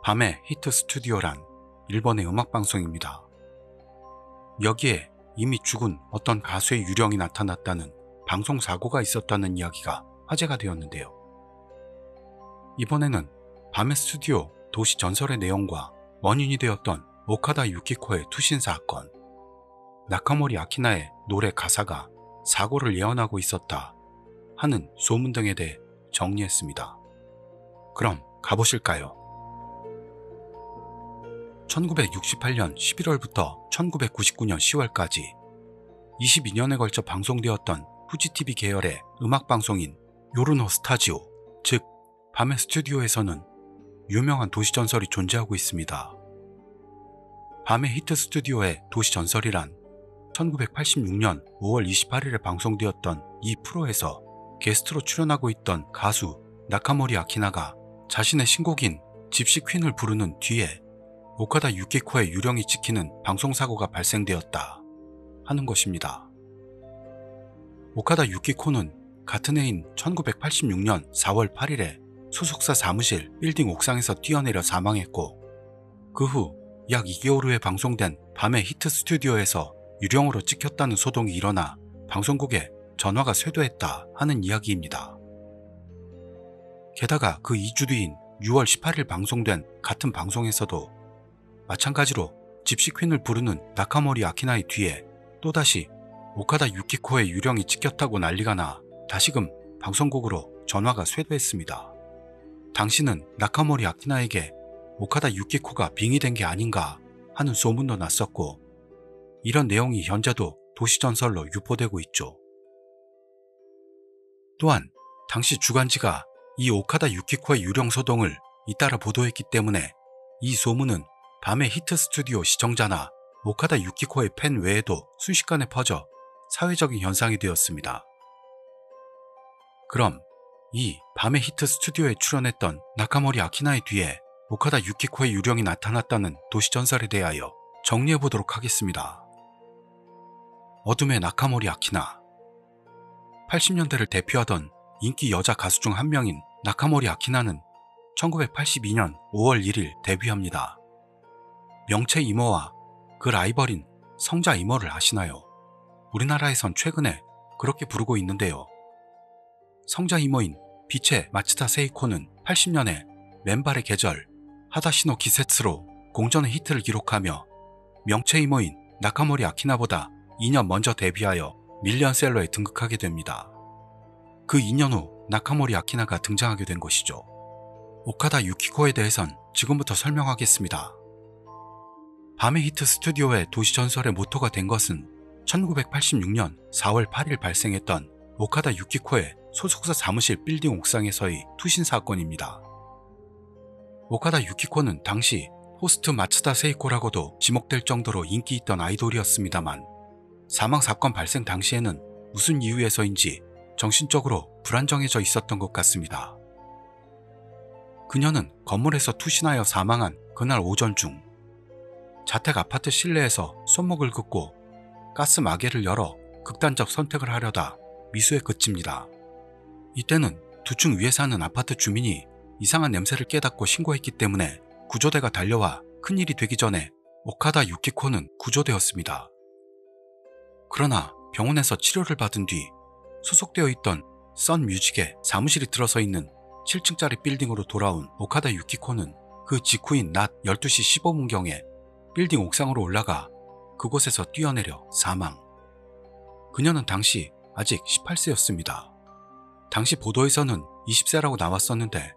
밤의 히트 스튜디오란 일본의 음악방송입니다. 여기에 이미 죽은 어떤 가수의 유령이 나타났다는 방송사고가 있었다는 이야기가 화제가 되었는데요. 이번에는 밤의 스튜디오 도시 전설의 내용과 원인이 되었던 오카다 유키코의 투신 사건, 나카모리 아키나의 노래 가사가 사고를 예언하고 있었다 하는 소문 등에 대해 정리했습니다. 그럼 가보실까요? 1968년 11월부터 1999년 10월까지 22년에 걸쳐 방송되었던 후지TV 계열의 음악방송인 요르노 스타지오, 즉 밤의 스튜디오에서는 유명한 도시전설이 존재하고 있습니다. 밤의 히트 스튜디오의 도시전설이란 1986년 5월 28일에 방송되었던 이 프로에서 게스트로 출연하고 있던 가수 나카모리 아키나가 자신의 신곡인 집시 퀸을 부르는 뒤에 오카다 유키코의 유령이 찍히는 방송사고가 발생되었다 하는 것입니다. 오카다 유키코는 같은 해인 1986년 4월 8일에 소속사 사무실 빌딩 옥상에서 뛰어내려 사망했고, 그 후 약 2개월 후에 방송된 밤의 히트 스튜디오에서 유령으로 찍혔다는 소동이 일어나 방송국에 전화가 쇄도했다 하는 이야기입니다. 게다가 그 2주 뒤인 6월 18일 방송된 같은 방송에서도 마찬가지로 집시 퀸을 부르는 나카모리 아키나의 뒤에 또다시 오카다 유키코의 유령이 찍혔다고 난리가 나 다시금 방송국으로 전화가 쇄도했습니다. 당시는 나카모리 아키나에게 오카다 유키코가 빙의된 게 아닌가 하는 소문도 났었고, 이런 내용이 현재도 도시전설로 유포되고 있죠. 또한 당시 주간지가 이 오카다 유키코의 유령 소동을 잇따라 보도했기 때문에 이 소문은 밤의 히트 스튜디오 시청자나 오카다 유키코의 팬 외에도 순식간에 퍼져 사회적인 현상이 되었습니다. 그럼 이 밤의 히트 스튜디오에 출연했던 나카모리 아키나의 뒤에 오카다 유키코의 유령이 나타났다는 도시전설에 대하여 정리해보도록 하겠습니다. 어둠의 나카모리 아키나. 80년대를 대표하던 인기 여자 가수 중 한 명인 나카모리 아키나는 1982년 5월 1일 데뷔합니다. 명체 이모와 그 라이벌인 성자 이모를 아시나요? 우리나라에선 최근에 그렇게 부르고 있는데요. 성자 이모인 빛의 마츠다 세이코는 80년에 맨발의 계절, 하다시노 기세츠로 공전의 히트를 기록하며 명체 이모인 나카모리 아키나보다 2년 먼저 데뷔하여 밀리언셀러에 등극하게 됩니다. 그 2년 후 나카모리 아키나가 등장하게 된 것이죠. 오카다 유키코에 대해선 지금부터 설명하겠습니다. 밤의 히트 스튜디오의 도시전설의 모토가 된 것은 1986년 4월 8일 발생했던 오카다 유키코의 소속사 사무실 빌딩 옥상에서의 투신 사건입니다. 오카다 유키코는 당시 호스트 마츠다 세이코라고도 지목될 정도로 인기 있던 아이돌이었습니다만, 사망 사건 발생 당시에는 무슨 이유에서인지 정신적으로 불안정해져 있었던 것 같습니다. 그녀는 건물에서 투신하여 사망한 그날 오전 중 자택 아파트 실내에서 손목을 긋고 가스 마개를 열어 극단적 선택을 하려다 미수에 그칩니다. 이때는 두 층 위에 사는 아파트 주민이 이상한 냄새를 깨닫고 신고했기 때문에 구조대가 달려와 큰일이 되기 전에 오카다 유키코는 구조되었습니다. 그러나 병원에서 치료를 받은 뒤 소속되어 있던 썬뮤직의 사무실이 들어서 있는 7층짜리 빌딩으로 돌아온 오카다 유키코는 그 직후인 낮 12시 15분경에 빌딩 옥상으로 올라가 그곳에서 뛰어내려 사망. 그녀는 당시 아직 18세였습니다. 당시 보도에서는 20세라고 나왔었는데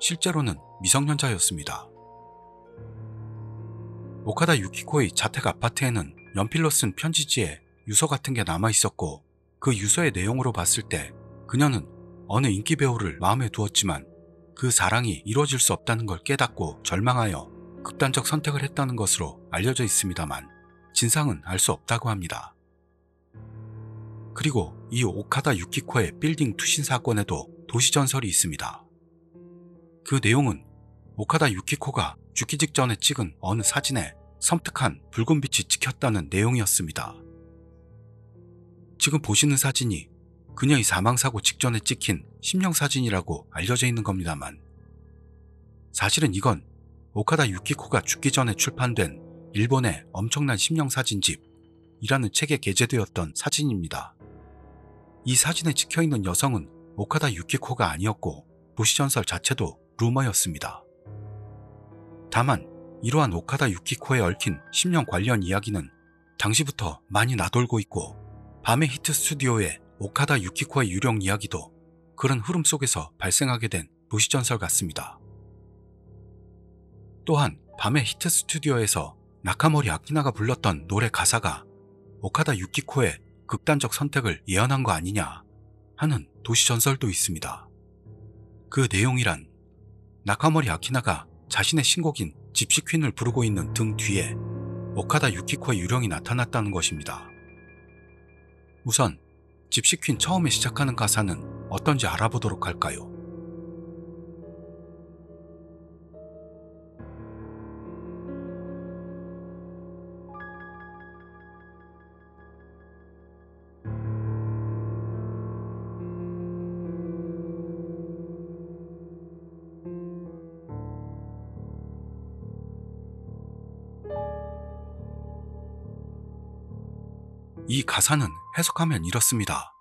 실제로는 미성년자였습니다. 오카다 유키코의 자택 아파트에는 연필로 쓴 편지지에 유서 같은 게 남아있었고, 그 유서의 내용으로 봤을 때 그녀는 어느 인기 배우를 마음에 두었지만 그 사랑이 이루어질 수 없다는 걸 깨닫고 절망하여 극단적 선택을 했다는 것으로 알려져 있습니다만 진상은 알 수 없다고 합니다. 그리고 이 오카다 유키코의 빌딩 투신 사건에도 도시전설이 있습니다. 그 내용은 오카다 유키코가 죽기 직전에 찍은 어느 사진에 섬뜩한 붉은 빛이 찍혔다는 내용이었습니다. 지금 보시는 사진이 그녀의 사망사고 직전에 찍힌 심령사진이라고 알려져 있는 겁니다만, 사실은 이건 오카다 유키코가 죽기 전에 출판된 일본의 엄청난 심령 사진집이라는 책에 게재되었던 사진입니다. 이 사진에 찍혀있는 여성은 오카다 유키코가 아니었고 도시전설 자체도 루머였습니다. 다만 이러한 오카다 유키코에 얽힌 심령 관련 이야기는 당시부터 많이 나돌고 있고 밤의 히트 스튜디오의 오카다 유키코의 유령 이야기도 그런 흐름 속에서 발생하게 된 도시전설 같습니다. 또한 밤의 히트 스튜디오에서 나카모리 아키나가 불렀던 노래 가사가 오카다 유키코의 극단적 선택을 예언한 거 아니냐 하는 도시전설도 있습니다. 그 내용이란 나카모리 아키나가 자신의 신곡인 집시 퀸을 부르고 있는 등 뒤에 오카다 유키코의 유령이 나타났다는 것입니다. 우선 집시 퀸 처음에 시작하는 가사는 어떤지 알아보도록 할까요? 이 가사는 해석하면 이렇습니다.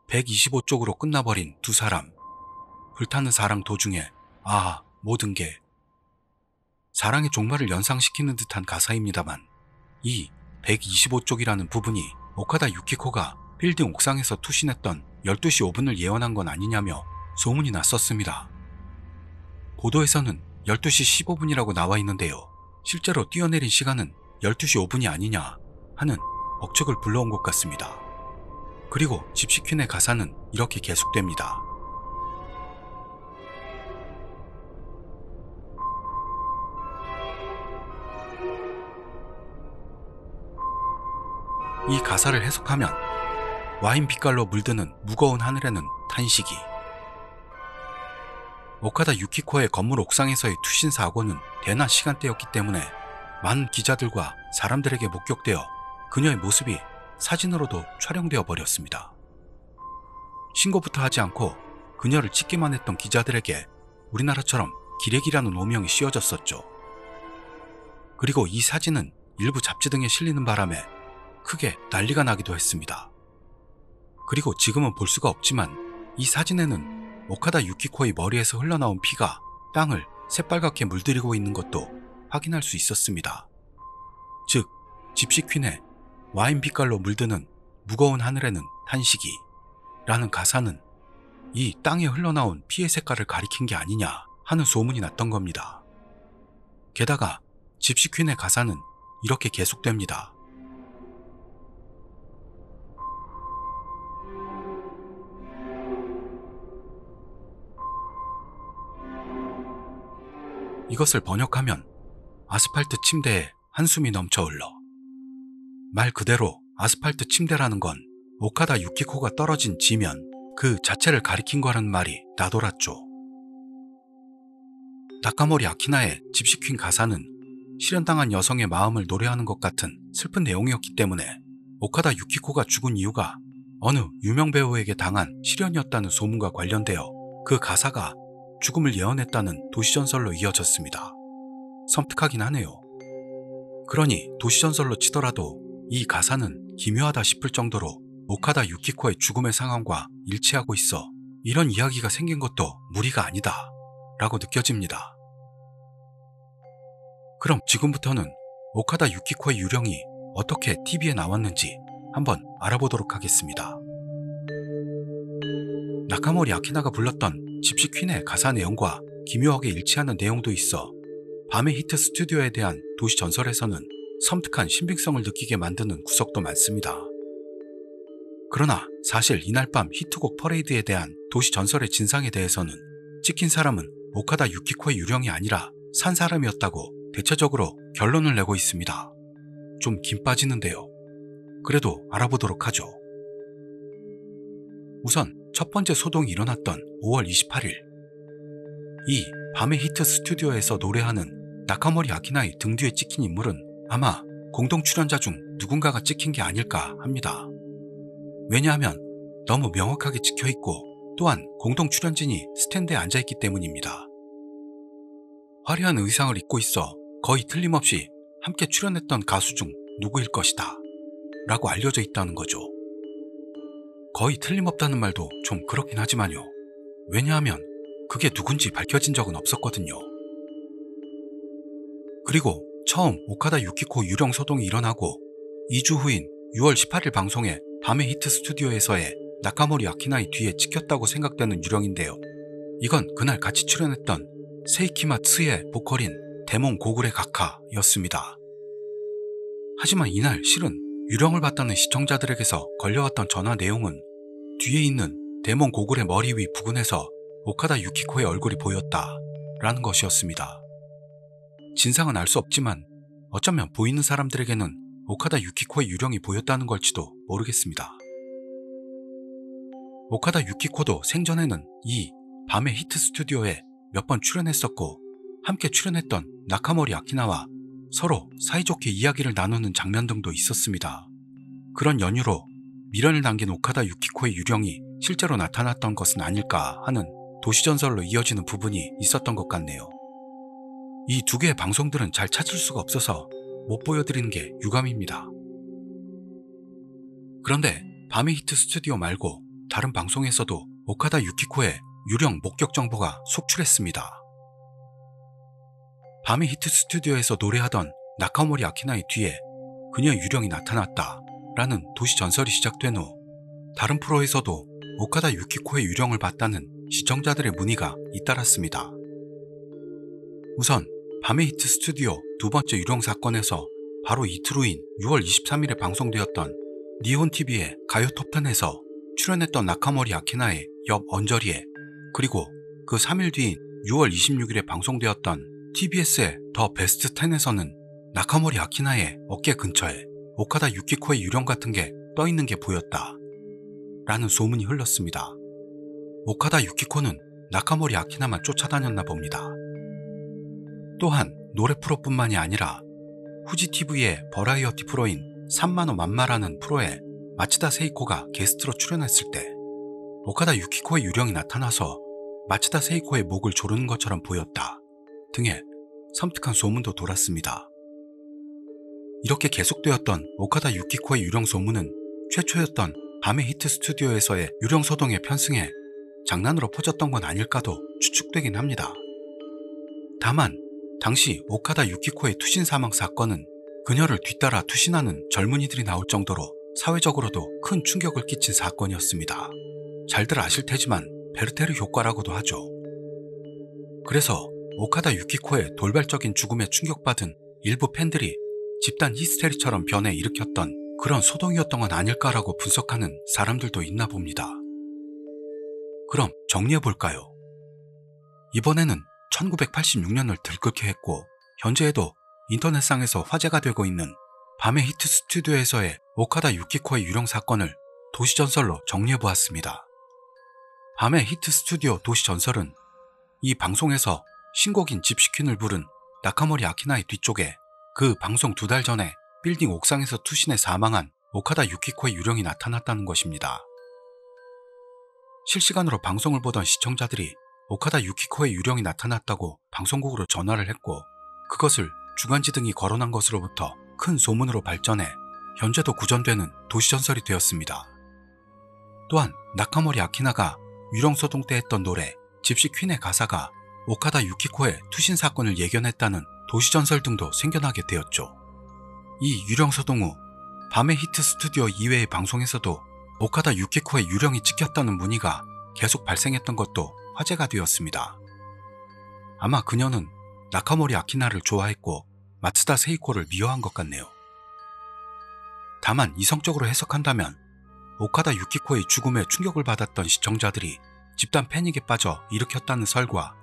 125쪽으로 끝나버린 두 사람, 불타는 사랑 도중에 모든 게 사랑의 종말을 연상시키는 듯한 가사입니다만 이 125쪽이라는 부분이 오카다 유키코가 빌딩 옥상에서 투신했던 12시 5분을 예언한 건 아니냐며 소문이 났었습니다. 보도에서는 12시 15분이라고 나와 있는데요. 실제로 뛰어내린 시간은 12시 5분이 아니냐 하는 억측을 불러온 것 같습니다. 그리고 집시퀸의 가사는 이렇게 계속됩니다. 이 가사를 해석하면 와인 빛깔로 물드는 무거운 하늘에는 탄식이. 오카다 유키코의 건물 옥상에서의 투신 사고는 대낮 시간대였기 때문에 많은 기자들과 사람들에게 목격되어 그녀의 모습이 사진으로도 촬영되어 버렸습니다. 신고부터 하지 않고 그녀를 찍기만 했던 기자들에게 우리나라처럼 기레기라는 오명이 씌워졌었죠. 그리고 이 사진은 일부 잡지 등에 실리는 바람에 크게 난리가 나기도 했습니다. 그리고 지금은 볼 수가 없지만 이 사진에는 오카다 유키코의 머리에서 흘러나온 피가 땅을 새빨갛게 물들이고 있는 것도 확인할 수 있었습니다. 즉, 집시퀸의 와인 빛깔로 물드는 무거운 하늘에는 탄식이 라는 가사는 이 땅에 흘러나온 피의 색깔을 가리킨 게 아니냐 하는 소문이 났던 겁니다. 게다가 집시퀸의 가사는 이렇게 계속됩니다. 이것을 번역하면 아스팔트 침대에 한숨이 넘쳐 흘러. 말 그대로 아스팔트 침대라는 건 오카다 유키코가 떨어진 지면 그 자체를 가리킨 거라는 말이 나돌았죠. 나카모리 아키나의 집시퀸 가사는 실현당한 여성의 마음을 노래하는 것 같은 슬픈 내용이었기 때문에 오카다 유키코가 죽은 이유가 어느 유명 배우에게 당한 실현이었다는 소문과 관련되어 그 가사가 죽음을 예언했다는 도시전설로 이어졌습니다. 섬뜩하긴 하네요. 그러니 도시전설로 치더라도 이 가사는 기묘하다 싶을 정도로 오카다 유키코의 죽음의 상황과 일치하고 있어 이런 이야기가 생긴 것도 무리가 아니다 라고 느껴집니다. 그럼 지금부터는 오카다 유키코의 유령이 어떻게 TV에 나왔는지 한번 알아보도록 하겠습니다. 나카모리 아키나가 불렀던 집시 퀸의 가사 내용과 기묘하게 일치하는 내용도 있어 밤의 히트 스튜디오에 대한 도시 전설에서는 섬뜩한 신빙성을 느끼게 만드는 구석도 많습니다. 그러나 사실 이날 밤 히트곡 퍼레이드에 대한 도시 전설의 진상에 대해서는 찍힌 사람은 오카다 유키코의 유령이 아니라 산 사람이었다고 대체적으로 결론을 내고 있습니다. 좀 긴 빠지는데요. 그래도 알아보도록 하죠. 우선 첫 번째 소동이 일어났던 5월 28일. 이 밤의 히트 스튜디오에서 노래하는 나카모리 아키나의 등 뒤에 찍힌 인물은 아마 공동 출연자 중 누군가가 찍힌 게 아닐까 합니다. 왜냐하면 너무 명확하게 찍혀있고 또한 공동 출연진이 스탠드에 앉아있기 때문입니다. 화려한 의상을 입고 있어 거의 틀림없이 함께 출연했던 가수 중 누구일 것이다 라고 알려져 있다는 거죠. 거의 틀림없다는 말도 좀 그렇긴 하지만요. 왜냐하면 그게 누군지 밝혀진 적은 없었거든요. 그리고 처음 오카다 유키코 유령 소동이 일어나고 2주 후인 6월 18일 방송에 밤의 히트 스튜디오에서의 나카모리 아키나이 뒤에 찍혔다고 생각되는 유령인데요. 이건 그날 같이 출연했던 세이키마 트의 보컬인 데몬 고구레 가카였습니다. 하지만 이날 실은 유령을 봤다는 시청자들에게서 걸려왔던 전화 내용은 뒤에 있는 데몬 고구레 머리 위 부근에서 오카다 유키코의 얼굴이 보였다 라는 것이었습니다. 진상은 알 수 없지만 어쩌면 보이는 사람들에게는 오카다 유키코의 유령이 보였다는 걸지도 모르겠습니다. 오카다 유키코도 생전에는 이 밤의 히트 스튜디오에 몇 번 출연했었고 함께 출연했던 나카모리 아키나와 서로 사이좋게 이야기를 나누는 장면 등도 있었습니다. 그런 연유로 미련을 남긴 오카다 유키코의 유령이 실제로 나타났던 것은 아닐까 하는 도시전설로 이어지는 부분이 있었던 것 같네요. 이 두 개의 방송들은 잘 찾을 수가 없어서 못 보여드리는 게 유감입니다. 그런데 밤의 히트 스튜디오 말고 다른 방송에서도 오카다 유키코의 유령 목격 정보가 속출했습니다. 밤의 히트 스튜디오에서 노래하던 나카모리 아키나의 뒤에 그녀의 유령이 나타났다 라는 도시 전설이 시작된 후 다른 프로에서도 오카다 유키코의 유령을 봤다는 시청자들의 문의가 잇따랐습니다. 우선 밤의 히트 스튜디오 두 번째 유령 사건에서 바로 이틀 후인 6월 23일에 방송되었던 니혼TV의 가요 톱10에서 출연했던 나카모리 아키나의 옆 언저리에, 그리고 그 3일 뒤인 6월 26일에 방송되었던 TBS의 더 베스트 10에서는 나카모리 아키나의 어깨 근처에 오카다 유키코의 유령 같은 게 떠있는 게 보였다 라는 소문이 흘렀습니다. 오카다 유키코는 나카모리 아키나만 쫓아다녔나 봅니다. 또한 노래 프로뿐만이 아니라 후지TV의 버라이어티 프로인 산마노 만마라는 프로에 마츠다 세이코가 게스트로 출연했을 때 오카다 유키코의 유령이 나타나서 마츠다 세이코의 목을 조르는 것처럼 보였다 등의 섬뜩한 소문도 돌았습니다. 이렇게 계속되었던 오카다 유키코의 유령 소문은 최초였던 밤의 히트 스튜디오에서의 유령 소동에 편승해 장난으로 퍼졌던 건 아닐까도 추측되긴 합니다. 다만 당시 오카다 유키코의 투신 사망 사건은 그녀를 뒤따라 투신하는 젊은이들이 나올 정도로 사회적으로도 큰 충격을 끼친 사건이었습니다. 잘들 아실 테지만 베르테르 효과라고도 하죠. 그래서 오카다 유키코의 돌발적인 죽음에 충격받은 일부 팬들이 집단 히스테리처럼 변해 일으켰던 그런 소동이었던 건 아닐까라고 분석하는 사람들도 있나 봅니다. 그럼 정리해볼까요? 이번에는 1986년을 들끓게 했고 현재에도 인터넷상에서 화제가 되고 있는 밤의 히트 스튜디오에서의 오카다 유키코의 유령 사건을 도시전설로 정리해보았습니다. 밤의 히트 스튜디오 도시전설은 이 방송에서 신곡인 집시퀸을 부른 나카모리 아키나의 뒤쪽에 그 방송 2달 전에 빌딩 옥상에서 투신해 사망한 오카다 유키코의 유령이 나타났다는 것입니다. 실시간으로 방송을 보던 시청자들이 오카다 유키코의 유령이 나타났다고 방송국으로 전화를 했고 그것을 주간지 등이 거론한 것으로부터 큰 소문으로 발전해 현재도 구전되는 도시전설이 되었습니다. 또한 나카모리 아키나가 유령소동 때 했던 노래 집시 퀸의 가사가 오카다 유키코의 투신 사건을 예견했다는 도시전설 등도 생겨나게 되었죠. 이 유령소동 후 밤의 히트 스튜디오 이외의 방송에서도 오카다 유키코의 유령이 찍혔다는 문의가 계속 발생했던 것도 화제가 되었습니다. 아마 그녀는 나카모리 아키나를 좋아했고 마츠다 세이코를 미워한 것 같네요. 다만 이성적으로 해석한다면 오카다 유키코의 죽음에 충격을 받았던 시청자들이 집단 패닉에 빠져 일으켰다는 설과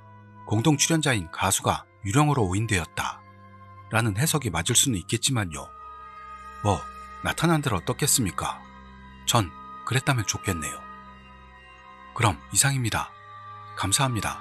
공동 출연자인 가수가 유령으로 오인되었다 라는 해석이 맞을 수는 있겠지만요. 뭐 나타난들 어떻겠습니까? 전 그랬다면 좋겠네요. 그럼 이상입니다. 감사합니다.